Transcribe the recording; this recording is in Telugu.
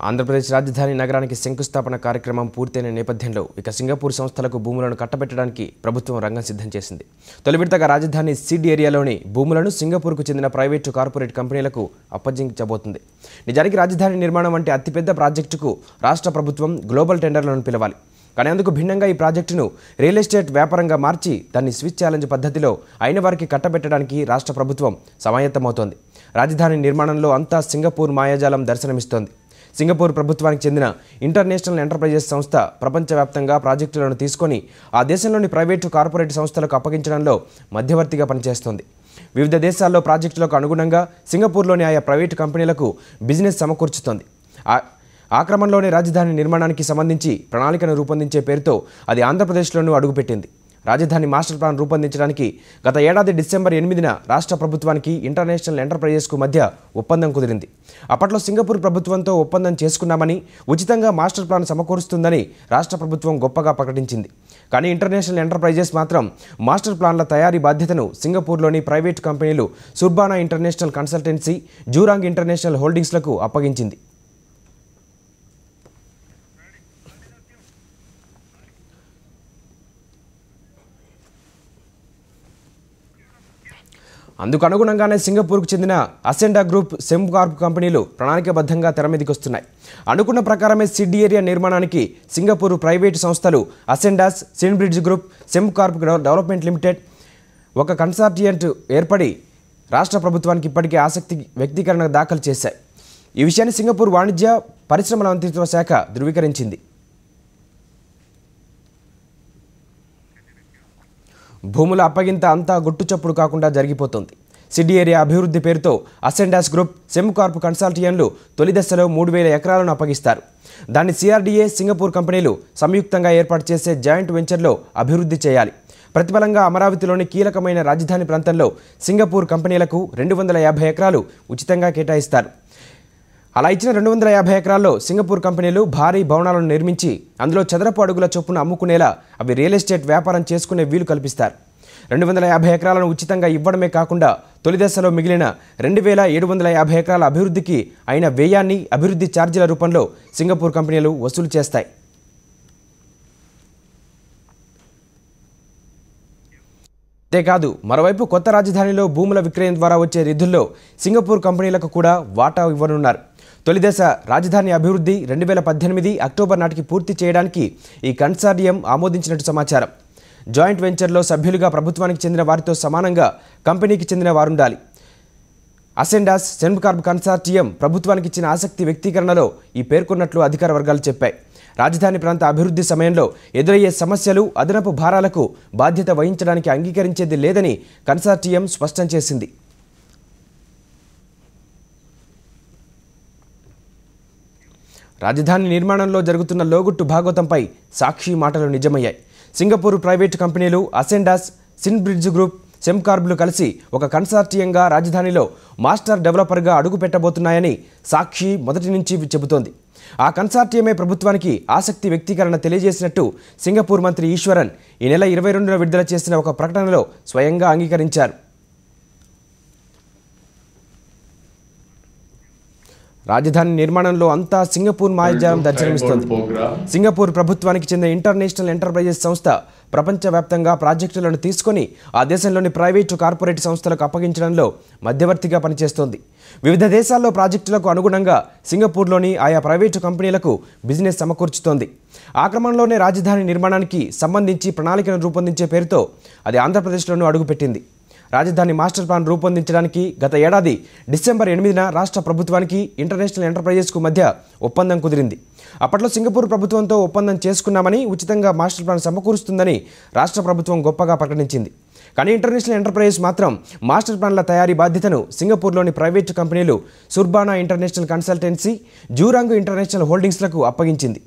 ఆంధ్రప్రదేశ్ రాజధాని నగరానికి శంకుస్థాపన కార్యక్రమం పూర్తయిన నేపథ్యంలో ఇక సింగపూర్ సంస్థలకు భూములను కట్టబెట్టడానికి ప్రభుత్వం రంగం సిద్ధం చేసింది. తొలి విడతగా రాజధాని సిడ్ ఏరియాలోని భూములను సింగపూర్కు చెందిన ప్రైవేటు కార్పొరేట్ కంపెనీలకు అప్పగించబోతుంది. నిజానికి రాజధాని నిర్మాణం వంటి అతిపెద్ద ప్రాజెక్టుకు రాష్ట్ర ప్రభుత్వం గ్లోబల్ టెండర్లను పిలవాలి. కానీ అందుకు భిన్నంగా ఈ ప్రాజెక్టును రియల్ ఎస్టేట్ వ్యాపారంగా మార్చి దాన్ని స్విచ్ ఛాలెంజ్ పద్ధతిలో అయిన వారికి కట్టబెట్టడానికి రాష్ట్ర ప్రభుత్వం సమాయత్తమవుతోంది. రాజధాని నిర్మాణంలో అంతా సింగపూర్ మాయాజాలం దర్శనమిస్తోంది. సింగపూర్ ప్రభుత్వానికి చెందిన ఇంటర్నేషనల్ ఎంటర్ప్రైజెస్ సంస్థ ప్రపంచవ్యాప్తంగా ప్రాజెక్టులను తీసుకొని ఆ దేశంలోని ప్రైవేటు కార్పొరేట్ సంస్థలకు అప్పగించడంలో మధ్యవర్తిగా పనిచేస్తోంది. వివిధ దేశాల్లో ప్రాజెక్టులకు అనుగుణంగా సింగపూర్లోని ఆయా ప్రైవేటు కంపెనీలకు బిజినెస్ సమకూర్చుతోంది. ఆ క్రమంలోనే రాజధాని నిర్మాణానికి సంబంధించి ప్రణాళికను రూపొందించే పేరుతో అది ఆంధ్రప్రదేశ్లోనూ అడుగుపెట్టింది. రాజధాని మాస్టర్ ప్లాన్ రూపొందించడానికి గత ఏడాది డిసెంబర్ 8న రాష్ట్ర ప్రభుత్వానికి ఇంటర్నేషనల్ ఎంటర్ప్రైజెస్కు మధ్య ఒప్పందం కుదిరింది. అప్పట్లో సింగపూర్ ప్రభుత్వంతో ఒప్పందం చేసుకున్నామని, ఉచితంగా మాస్టర్ ప్లాన్ సమకూరుస్తుందని రాష్ట్ర ప్రభుత్వం గొప్పగా ప్రకటించింది. కానీ ఇంటర్నేషనల్ ఎంటర్ప్రైజెస్ మాత్రం మాస్టర్ ప్లాన్ల తయారీ బాధ్యతను సింగపూర్లోని ప్రైవేటు కంపెనీలు Surbana International Consultancy, Jurong International హోల్డింగ్స్లకు అప్పగించింది. అందుకు అనుగుణంగానే సింగపూర్కు చెందిన అసెండా గ్రూప్, సెమ్కార్ప్ కంపెనీలు ప్రణాళికాబద్ధంగా తెరమీదికొస్తున్నాయి. అనుకున్న ప్రకారమే సిడ్ ఏరియా నిర్మాణానికి సింగపూర్ ప్రైవేటు సంస్థలు Ascendas, Sinbridge group, Sembcorp development limited ఒక కన్సార్టియంట్ ఏర్పడి రాష్ట్ర ప్రభుత్వానికి ఇప్పటికే ఆసక్తి వ్యక్తీకరణ దాఖలు చేశాయి. ఈ విషయాన్ని సింగపూర్ వాణిజ్య పరిశ్రమల మంత్రిత్వ శాఖ ధృవీకరించింది. భూముల అప్పగింత అంతా గుట్టుచప్పుడు కాకుండా జరిగిపోతుంది. సిడ్ ఏరియా అభివృద్ధి పేరుతో అసెండాస్ గ్రూప్, సెమ్కార్ప్ కన్సాల్టియన్లు తొలి దశలో 3000 ఎకరాలను అప్పగిస్తారు. దాన్ని సిఆర్డీఏ, సింగపూర్ కంపెనీలు సంయుక్తంగా ఏర్పాటు చేసే జాయింట్ వెంచర్లో అభివృద్ధి చేయాలి. ప్రతిఫలంగా అమరావతిలోని కీలకమైన రాజధాని ప్రాంతంలో సింగపూర్ కంపెనీలకు 250 ఎకరాలు ఉచితంగా కేటాయిస్తారు. అలా ఇచ్చిన 250 ఎకరాల్లో సింగపూర్ కంపెనీలు భారీ భవనాలను నిర్మించి అందులో చదరపు అడుగుల చొప్పున అమ్ముకునేలా అవి రియల్ ఎస్టేట్ వ్యాపారం చేసుకునే వీలు కల్పిస్తారు. 250 ఎకరాలను ఉచితంగా ఇవ్వడమే కాకుండా తొలి దశలో మిగిలిన 2750 ఎకరాల అభివృద్ధికి అయిన వ్యయాన్ని అభివృద్ధి ఛార్జీల రూపంలో సింగపూర్ కంపెనీలు వసూలు చేస్తాయి. అంతేకాదు మరోవైపు కొత్త రాజధానిలో భూముల విక్రయం ద్వారా వచ్చే నిధుల్లో సింగపూర్ కంపెనీలకు కూడా వాటా ఇవ్వనున్నారు. తొలి దశ రాజధాని అభివృద్ధి 2018 అక్టోబర్ నాటికి పూర్తి చేయడానికి ఈ కన్సార్టియం ఆమోదించినట్టు సమాచారం. జాయింట్ వెంచర్లో సభ్యులుగా ప్రభుత్వానికి చెందిన వారితో సమానంగా కంపెనీకి చెందిన వారుండాలి. అసెండాస్, సెమ్కార్ప్ కన్సార్టియం ప్రభుత్వానికి ఇచ్చిన ఆసక్తి వ్యక్తీకరణలో ఈ పేర్కొన్నట్లు అధికార వర్గాలు చెప్పాయి. రాజధాని ప్రాంత అభివృద్ధి సమయంలో ఎదురయ్యే సమస్యలు, అదనపు భారాలకు బాధ్యత వహించడానికి అంగీకరించేది లేదని కన్సార్టియం స్పష్టం చేసింది. రాజధాని నిర్మాణంలో జరుగుతున్న లోగుట్టు భాగవతంపై సాక్షి మాటలు నిజమయ్యాయి. సింగపూర్ ప్రైవేటు కంపెనీలు అసెండాస్, సిన్బ్రిడ్జ్ గ్రూప్, సెమ్కార్ప్లు కలిసి ఒక కన్సార్టియంగా రాజధానిలో మాస్టర్ డెవలపర్గా అడుగు పెట్టబోతున్నాయని సాక్షి మొదటి నుంచి చెబుతోంది. ఆ కన్సార్టియమే ప్రభుత్వానికి ఆసక్తి వ్యక్తీకరణ తెలియజేసినట్టు సింగపూర్ మంత్రి ఈశ్వరన్ ఈ నెల 22న విడుదల చేసిన ఒక ప్రకటనలో స్వయంగా అంగీకరించారు. రాజధాని నిర్మాణంలో అంతా సింగపూర్ మాయాజాలం దర్శనమిస్తోంది. సింగపూర్ ప్రభుత్వానికి చెందిన ఇంటర్నేషనల్ ఎంటర్ప్రైజెస్ సంస్థ ప్రపంచవ్యాప్తంగా ప్రాజెక్టులను తీసుకొని ఆ దేశంలోని ప్రైవేటు కార్పొరేట్ సంస్థలకు అప్పగించడంలో మధ్యవర్తిగా పనిచేస్తోంది. వివిధ దేశాల్లో ప్రాజెక్టులకు అనుగుణంగా సింగపూర్లోని ఆయా ప్రైవేటు కంపెనీలకు బిజినెస్ సమకూర్చుతోంది. ఆ క్రమంలోనే రాజధాని నిర్మాణానికి సంబంధించి ప్రణాళికను రూపొందించే పేరుతో అది ఆంధ్రప్రదేశ్లోనూ అడుగుపెట్టింది. రాజధాని మాస్టర్ ప్లాన్ రూపొందించడానికి గత ఏడాది డిసెంబర్ 8న రాష్ట్ర ప్రభుత్వానికి ఇంటర్నేషనల్ ఎంటర్ప్రైజెస్కు మధ్య ఒప్పందం కుదిరింది. అప్పట్లో సింగపూర్ ప్రభుత్వంతో ఒప్పందం చేసుకున్నామని, ఉచితంగా మాస్టర్ ప్లాన్ సమకూరుస్తుందని రాష్ట్ర ప్రభుత్వం గొప్పగా ప్రకటించింది. కానీ ఇంటర్నేషనల్ ఎంటర్ప్రైజెస్ మాత్రం మాస్టర్ ప్లాన్ల తయారీ బాధ్యతను సింగపూర్లోని ప్రైవేటు కంపెనీలు Surbana International Consultancy, Jurong International హోల్డింగ్స్లకు అప్పగించింది.